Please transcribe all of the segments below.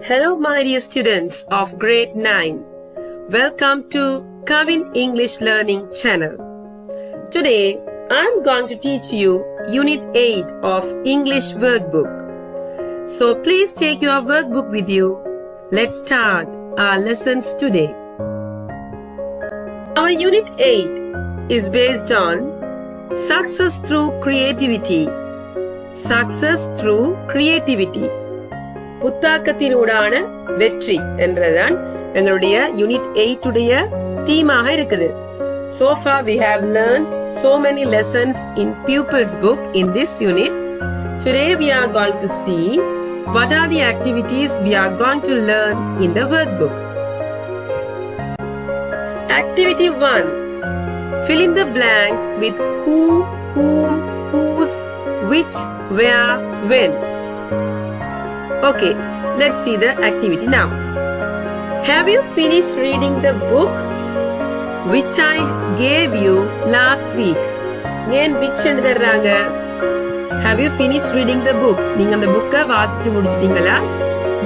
Hello, my dear students of grade 9. Welcome to Kavin English Learning Channel. Today, I'm going to teach you Unit 8 of English Workbook. So please take your workbook with you. Let's start our lessons today. Our Unit 8 is based on Success Through Creativity. Success Through Creativity. புத்தாக்கத்தினூடான வெற்றி என்றதான் எங்களுடைய unit 8 உடைய தீமாக இருக்குது. So far we have learned so many lessons in pupils book in this unit. Today we are going to see what are the activities we are going to learn in the workbook. Activity 1. Fill in the blanks with who, whom, whose, which, where, when. Okay, let's see the activity now. Have you finished reading the book which I gave you last week? Again, which endranga? Have you finished reading the book? நீங்க அந்த புக்க வாசிச்சு முடிச்சிட்டீங்களா?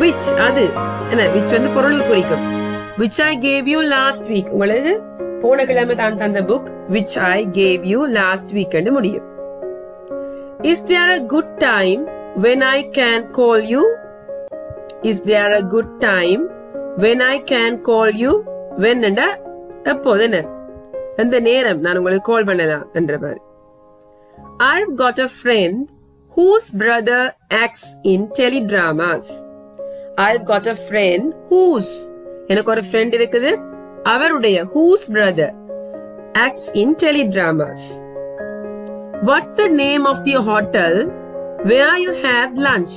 Which அது என்ன which வந்து பொருளுக்கு குறிக்கும். Which I gave you last week. உங்களுக்கு போன கிழமை தான் தந்த book which I gave you last week ன்னு முடியும். Is there a good time when I can call you? Is there a good time when I can call you? When enda எப்போதுன அந்த நேரம் நான் உங்களுக்கு கால் பண்ணலாம் என்ற மாதிரி. I've got a friend whose brother acts in teledramas. I've got a friend whose எனக்கு ஒரு friend இருக்குது அவருடைய whose brother acts in teledramas. What's the name of the hotel where you had lunch?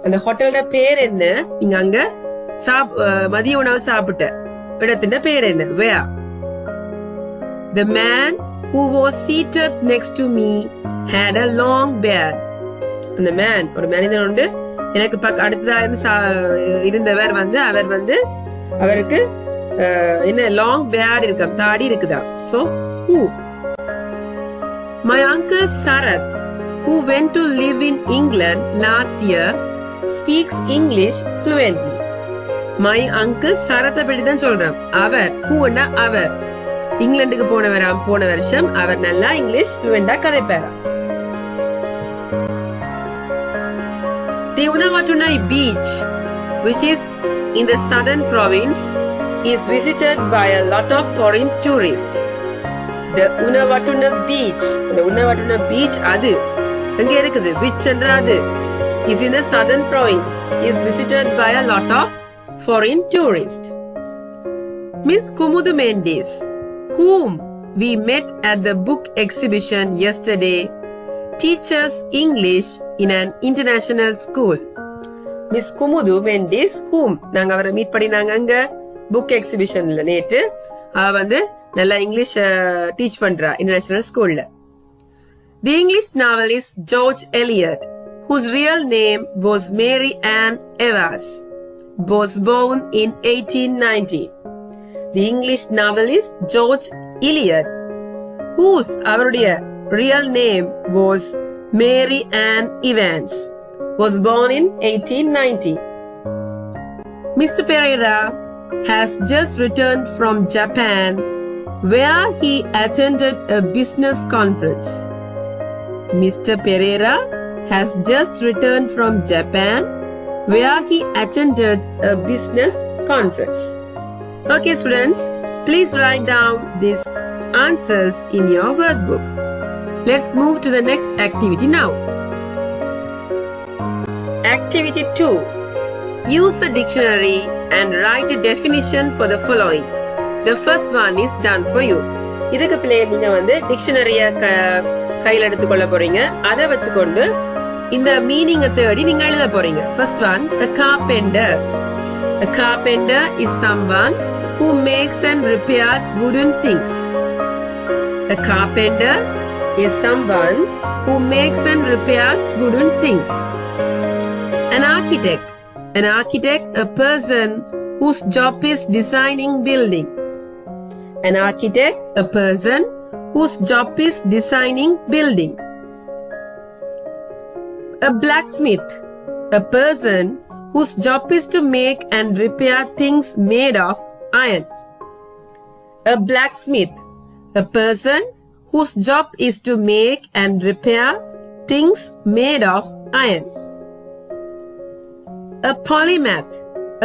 அந்த ஹோட்டலோட பேர் என்ன? நீங்க அங்க மதிய உணவு சாப்பிட்ட இடத்தின் பேர் என்ன? Where? The man who was seated next to me had a long beard. அந்த man ஒரு மனிதன் உண்டு எனக்கு அடுத்ததா இருந்தவர் வந்து அவர் வந்து அவருக்கு என்ன long beard இருக்காம் தாடி இருக்குதா. So who? My uncle Sarath, who went to live in England last year, speaks English fluently. My uncle Sarath பத்தி தான் சொல்றேன். அவர் whoன்னா அவர் இங்கிலாந்துக்கு போன வருஷம் அவர் நல்லா English fluent-ஆ கதைப்பாராம். The Unavatunai beach, which is in the southern province, is visited by a lot of foreign tourists. The Unavatuna beach, the Unavatuna beach அது எங்க இருக்குது? Which என்ற அது is in the southern province, is visited by a lot of foreign tourists. Miss Kumudu Mendes, whom we met at the book exhibition yesterday, teaches English in an international school. Miss Kumudu Mendes, whom நாங்க அவரை meet பண்ணினாங்க அங்க book exhibitionல நேற்று. அவ வந்து நல்லா English teach பண்றா international ஸ்கூல்ல. The English novelist George Eliot, whose real name was Mary Ann Evans, was born in 1890. The English novelist George Eliot, whose அவருடைய real name was Mary Ann Evans, was born in 1890. Mr. Pereira has just returned from Japan, where he attended a business conference. Mr. Pereira has just returned from Japan, where he attended a business conference. Okay, students, please write down these answers in your workbook. Let's move to the next activity now. Activity 2. Use a dictionary and write a definition for the following. The first one is done for you. இதுக்கு பிள்ளை நீங்க வந்து டிக்ஷனரிய கையில் எடுத்துக்கொள்ள போறீங்க. அதை வச்சுக்கொண்டு இந்த மீனிங்கை தேடி நீங்க எழுத போறீங்க. First one, a carpenter. A carpenter is someone who makes and repairs wooden things. A carpenter is someone who makes and repairs wooden things. An architect. An architect, a person whose job is designing building. An architect, a person whose job is designing building. A blacksmith, a person whose job is to make and repair things made of iron. A blacksmith, a person whose job is to make and repair things made of iron. A polymath,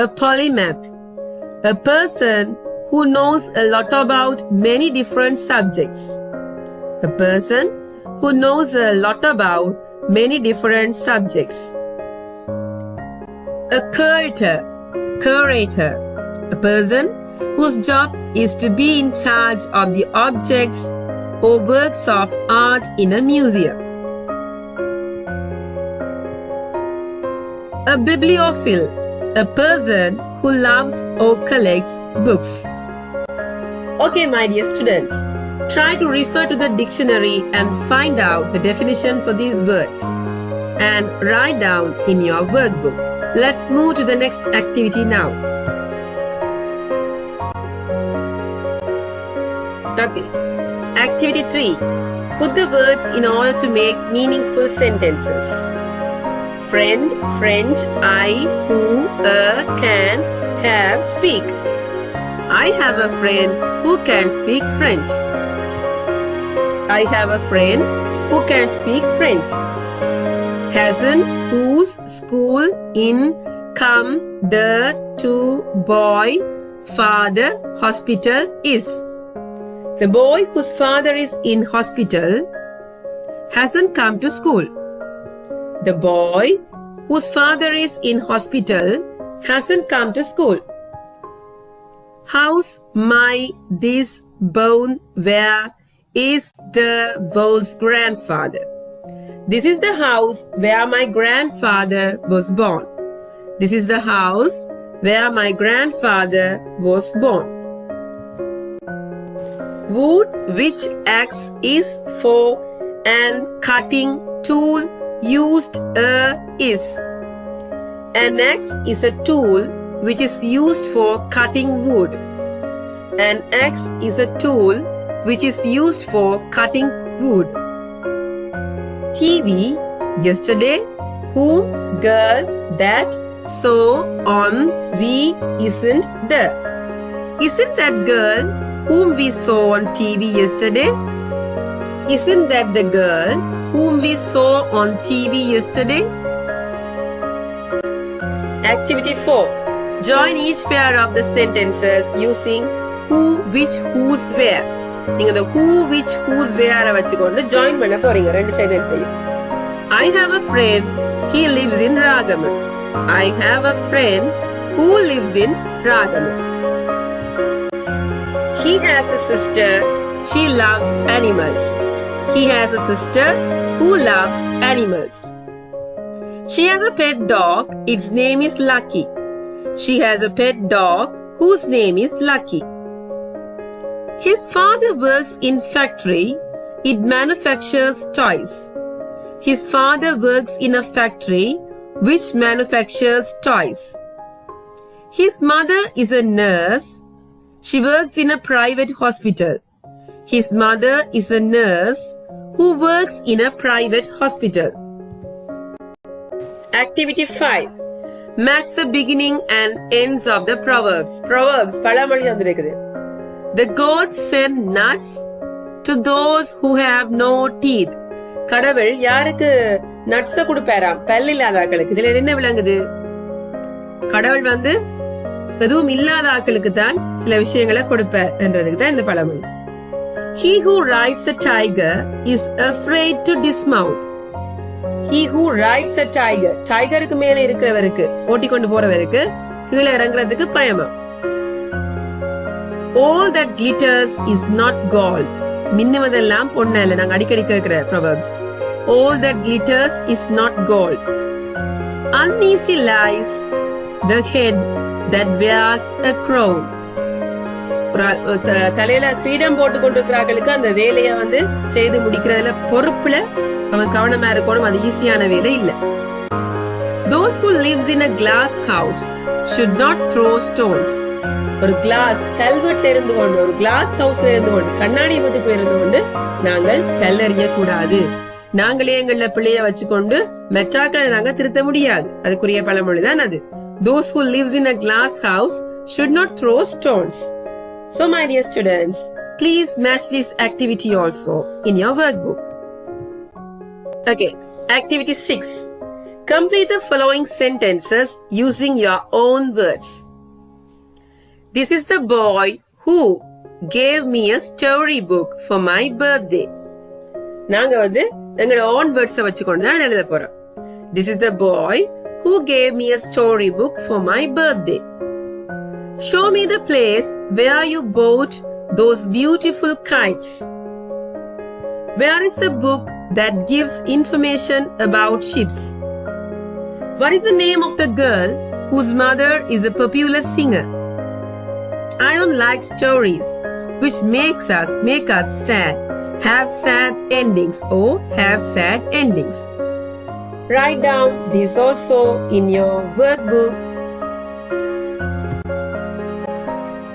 a person who knows a lot about many different subjects. A person who knows a lot about many different subjects. A curator, a person whose job is to be in charge of the objects or works of art in a museum. A bibliophile, a person who loves or collects books. Okay, my dear students, try to refer to the dictionary and find out the definition for these words and write down in your workbook. Let's move to the next activity now. Okay. Activity 3. Put the words in order to make meaningful sentences. Friend, French, I, who, can, have, speak. I have a friend who can speak French. I have a friend who can speak French. Hasn't, whose, school, in, come, the, to, boy, father, hospital, is. The boy whose father is in hospital hasn't come to school. The boy whose father is in hospital hasn't come to school. House, my, this, bone, where, is the, was grandfather. This is the house where my grandfather was born. This is the house where my grandfather was born. Wood, which axe is for an cutting tool used is. An axe is a tool which is used for cutting wood. An axe is a tool which is used for cutting wood. TV, yesterday, whom, girl, that, so, on, we, isn't, the. Isn't that girl whom we saw on TV yesterday? Isn't that the girl whom we saw on TV yesterday? Activity 4. Join each pair of the sentences using who, which, whose, where. நீங்க the who, which, whose, where வச்சுக்கொண்டு join பண்ண போறீங்க ரெண்டு sentence ஐயும். I have a friend, he lives in Ragamu. I have a friend who lives in Ragamu. He has a sister, she loves animals. He has a sister who loves animals. She has a pet dog, its name is Lucky. She has a pet dog whose name is Lucky. His father works in factory, it manufactures toys. His father works in a factory which manufactures toys. His mother is a nurse. She works in a private hospital. His mother is a nurse who works in a private hospital. Activity 5. Match the beginning and ends of the proverbs. Proverbs பழமொழி வந்திருக்குது. The gods send nuts to those who have no teeth. கடவுள் யாருக்கு நட்ஸ கொடுப்பாராம்? பல் இல்லாத ஆட்களுக்கு. இதுல என்ன விளங்குது? கடவுள் எதுவும் இல்லாத ஆட்களுக்கு தான் சில விஷயங்களை கொடுப்பார் என்றதுக்கு தான் இந்த பழமொழி. He who rides a tiger is afraid to dismount. He who rides a tiger, டைகருக்கு மேல இருக்கிறவருக்கு, ஓட்டிக்கொண்டு போறவருக்கு கீழே இறங்குறதுக்கு பயமா. All that glitters is not gold. மின்னுவதெல்லாம் பொண்ணு இல்ல. நாங்க அடிக்கடி கேட்கிற proverbs. All that glitters is not gold. Uneasy lies the head that wears a crown. தலையில கிரீடம் போட்டு கொண்டிருக்கிறார்களுக்கு அந்த வேலைய செய்து முடிக்கிறதுல பொறுப்புல அவன் கவனமா இருக்கணும். அது ஈஸியான வேலை இல்ல. Those who lives in a glass house should not throw stones. ஒரு கிளாஸ் கல்வெட்டுல இருந்து கொண்டு, ஒரு கிளாஸ் ஹவுஸ்ல இருந்து கொண்டு, கண்ணாடி வீட்டுக்குள்ள இருந்து கொண்டு நாங்கள் கல்லெறிய கூடாது. நாங்களே எங்கள பிள்ளைய வச்சுக்கொண்டு மெட்ராக்களை நாங்க திருத்த முடியாது. அதுக்குரிய பழமொழிதான் அது. Those who lives in a glass house should not throw stones. So my dear students, please match this activity also in your workbook. Okay, activity 6. Complete the following sentences using your own words. This is the boy who gave me a storybook for my birthday. நாங்க எங்களோட own words வச்சுக்கொண்டு தான் எழுத போறோம். This is the boy who gave me a storybook for my birthday. Show me the place where you bought those beautiful kites. Where is the book that gives information about ships? What is the name of the girl whose mother is a popular singer? I don't like stories which make us sad, have sad endings or have sad endings. Write down this also in your workbook.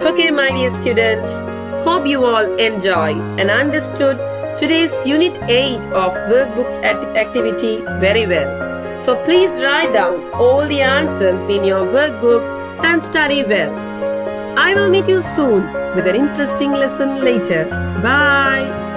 Okay, my dear students, hope you all enjoy and understood today's Unit 8 of Workbook's activity very well. So please write down all the answers in your workbook and study well. I will meet you soon with an interesting lesson later. Bye.